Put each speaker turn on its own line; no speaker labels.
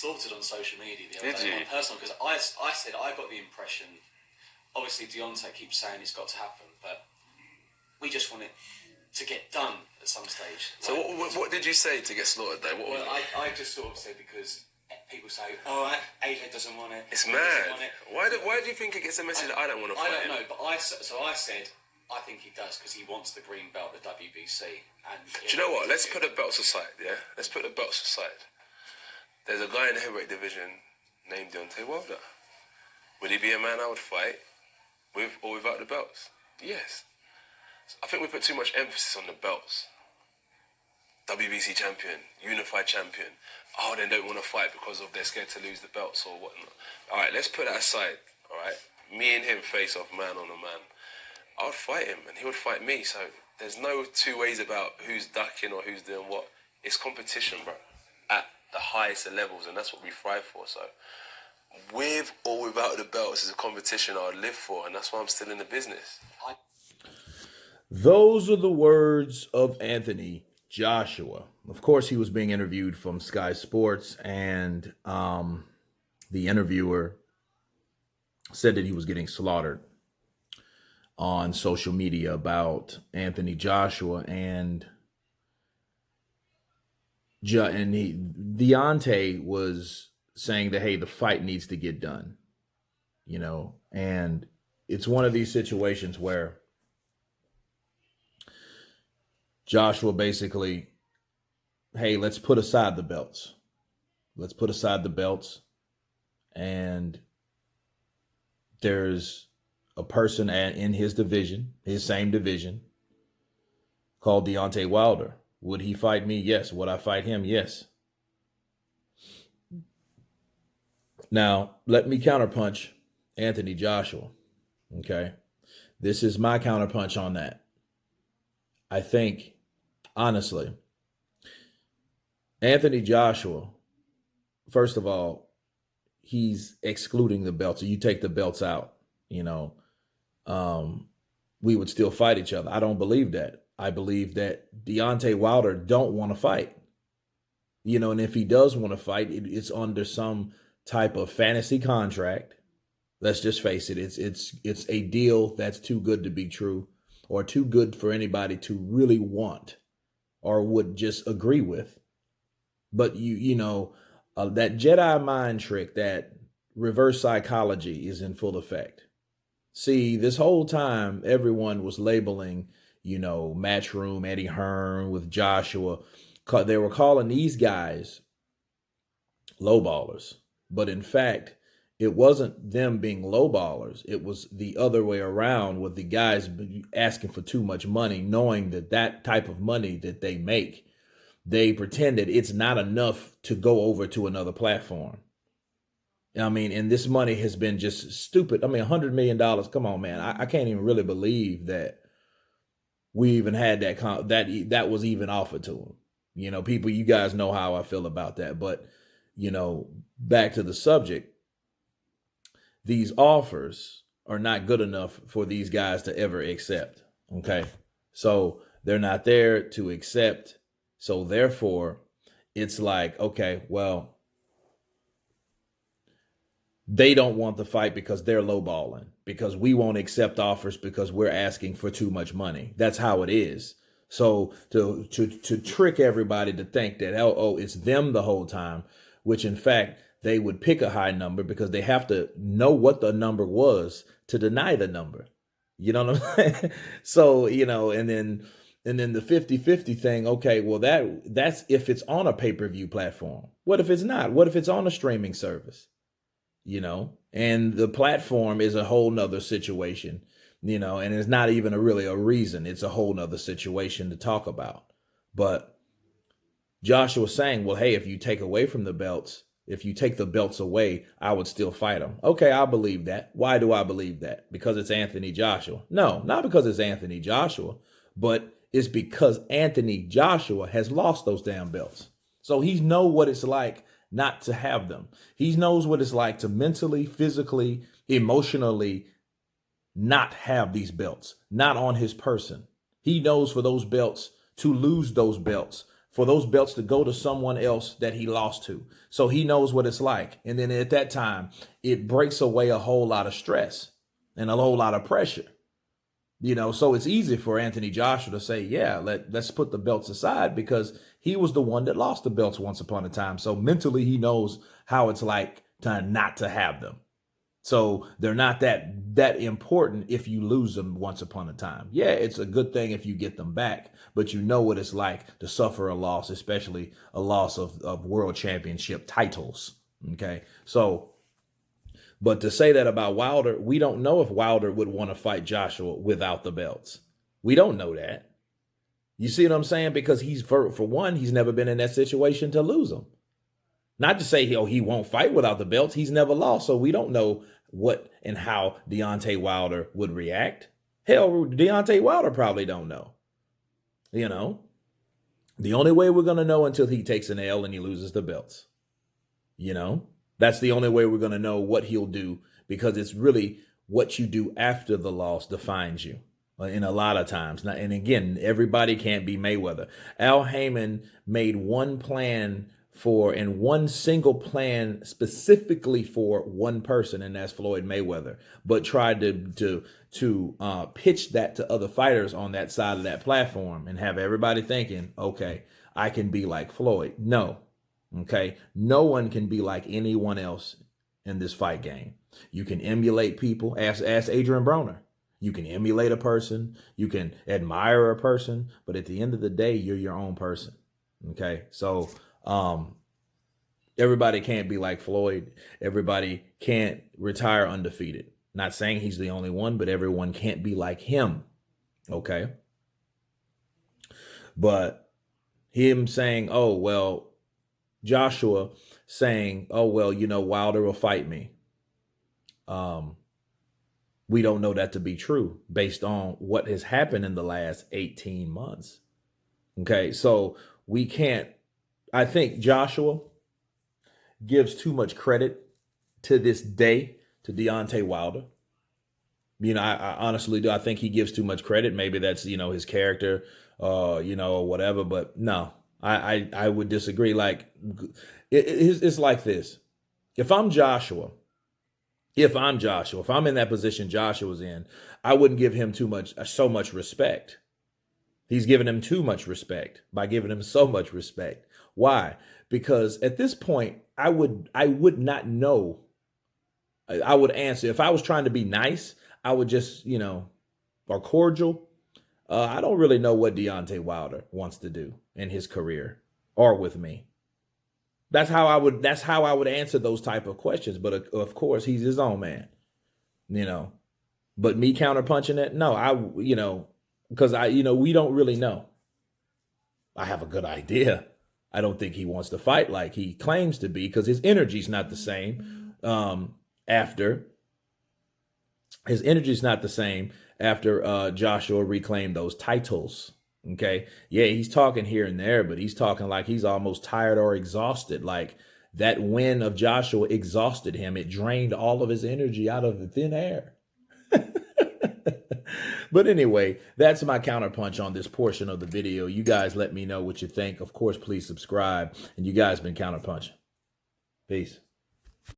slaughtered on social media the other
Did
day.
you?
On personal, because I said I got the impression. Obviously, Deontay keeps saying it's got to happen, but we just want it to get done at some stage.
So what did you say to get slaughtered though?
Well, I just sort of said because people say, oh, AJ doesn't want it.
It's mad. Why do you think it gets a message that I don't want to fight
I don't
him?
know, but I said I think he does because he wants the green belt, the WBC. And
do you know what? Let's put the belts aside, yeah? Let's put the belts aside. There's a guy in the heavyweight division named Deontay Wilder. Would he be a man I would fight with or without the belts? Yes. I think we put too much emphasis on the belts. WBC champion, unified champion. Oh, they don't want to fight because they're scared to lose the belts or whatnot. All right, let's put that aside, all right? Me and him face off man on a man. I would fight him and he would fight me. So there's no two ways about who's ducking or who's doing what. It's competition, bro, at the highest of levels, and that's what we thrive for. So with or without the belts is a competition I would live for, and that's why I'm still in the business.
Those are the words of Anthony Joshua. Of course, he was being interviewed from Sky Sports, and the interviewer said that he was getting slaughtered on social media about Anthony Joshua, and Deontay was saying that, hey, the fight needs to get done, you know, and it's one of these situations where Joshua basically, hey, let's put aside the belts. Let's put aside the belts. And there's a person in his division, his same division, called Deontay Wilder. Would he fight me? Yes. Would I fight him? Yes. Now, let me counterpunch Anthony Joshua. Okay. This is my counterpunch on that. I think, honestly, Anthony Joshua, first of all, he's excluding the belts. So you take the belts out, you know, we would still fight each other. I don't believe that. I believe that Deontay Wilder don't want to fight, you know, and if he does want to fight, it's under some type of fantasy contract. Let's just face it. It's a deal that's too good to be true, or too good for anybody to really want or would just agree with. But you know, that Jedi mind trick, that reverse psychology is in full effect. See, this whole time, everyone was labeling, you know, Matchroom, Eddie Hearn with Joshua. They were calling these guys lowballers. But in fact, it wasn't them being lowballers. It was the other way around, with the guys asking for too much money, knowing that that type of money that they make, they pretend that it's not enough to go over to another platform. I mean, and this money has been just stupid. I mean, $100 million. Come on, man. I can't even really believe that we even had that was even offered to them. You know, people, you guys know how I feel about that. But, you know, back to the subject, these offers are not good enough for these guys to ever accept. Okay. So they're not there to accept. So therefore, it's like, okay, well, they don't want the fight because they're lowballing, because we won't accept offers because we're asking for too much money. That's how it is. So to trick everybody to think that, oh, it's them the whole time, which in fact, they would pick a high number because they have to know what the number was to deny the number. You know what I'm saying? So, you know, and then the 50-50 thing. Okay, well, that's if it's on a pay-per-view platform. What if it's not? What if it's on a streaming service? You know, and the platform is a whole nother situation, you know, and it's not even really a reason. It's a whole nother situation to talk about. But Joshua was saying, well, hey, if you take away from the belts, if you take the belts away, I would still fight him. Okay, I believe that. Why do I believe that? Because it's Anthony Joshua? No, not because it's Anthony Joshua, but it's because Anthony Joshua has lost those damn belts. So he knows what it's like not to have them. He knows what it's like to mentally, physically, emotionally not have these belts, not on his person. He knows for those belts, to lose those belts, for those belts to go to someone else that he lost to. So he knows what it's like. And then at that time, it breaks away a whole lot of stress and a whole lot of pressure. So it's easy for Anthony Joshua to say, yeah, let's put the belts aside, because he was the one that lost the belts once upon a time. So mentally, he knows how it's like to not to have them. So they're not that important if you lose them once upon a time. Yeah, it's a good thing if you get them back, but you know what it's like to suffer a loss, especially a loss of world championship titles. Okay, so, but to say that about Wilder, we don't know if Wilder would want to fight Joshua without the belts. We don't know that. You see what I'm saying? Because for one, he's never been in that situation to lose them. Not to say he won't fight without the belts. He's never lost. So we don't know what and how Deontay Wilder would react. Hell, Deontay Wilder probably don't know. The only way we're going to know until he takes an L and he loses the belts. That's the only way we're going to know what he'll do, because it's really what you do after the loss defines you in a lot of times. Now, and again, everybody can't be Mayweather. Al Heyman made one single plan specifically for one person, and that's Floyd Mayweather, but tried to pitch that to other fighters on that side of that platform and have everybody thinking, okay, I can be like Floyd. No. Okay. No one can be like anyone else in this fight game. You can emulate people. Ask Adrian Broner. You can emulate a person. You can admire a person, but at the end of the day, you're your own person. Okay. So, everybody can't be like Floyd. Everybody can't retire undefeated. Not saying he's the only one, but everyone can't be like him. Okay. But him saying, oh, well, Joshua saying, oh, well, Wilder will fight me. We don't know that to be true based on what has happened in the last 18 months. Okay. So we can't, I think Joshua gives too much credit to this day to Deontay Wilder. I honestly do. I think he gives too much credit. Maybe that's, his character, or whatever. But no, I would disagree. Like, it's like this. If I'm Joshua, if I'm in that position Joshua's in, I wouldn't give him so much respect. He's giving him too much respect by giving him so much respect. Why? Because at this point, I would not know. I would answer. If I was trying to be nice, I would just, or cordial. I don't really know what Deontay Wilder wants to do in his career or with me. That's how I would answer those type of questions. But of course, he's his own man, But me counterpunching it, no, because we don't really know. I have a good idea. I don't think he wants to fight like he claims to be, because his energy's not the same after Joshua reclaimed those titles. Okay. Yeah, he's talking here and there, but he's talking like he's almost tired or exhausted. Like that win of Joshua exhausted him. It drained all of his energy out of the thin air. But anyway, that's my counterpunch on this portion of the video. You guys let me know what you think. Of course, please subscribe. And you guys been counterpunching. Peace.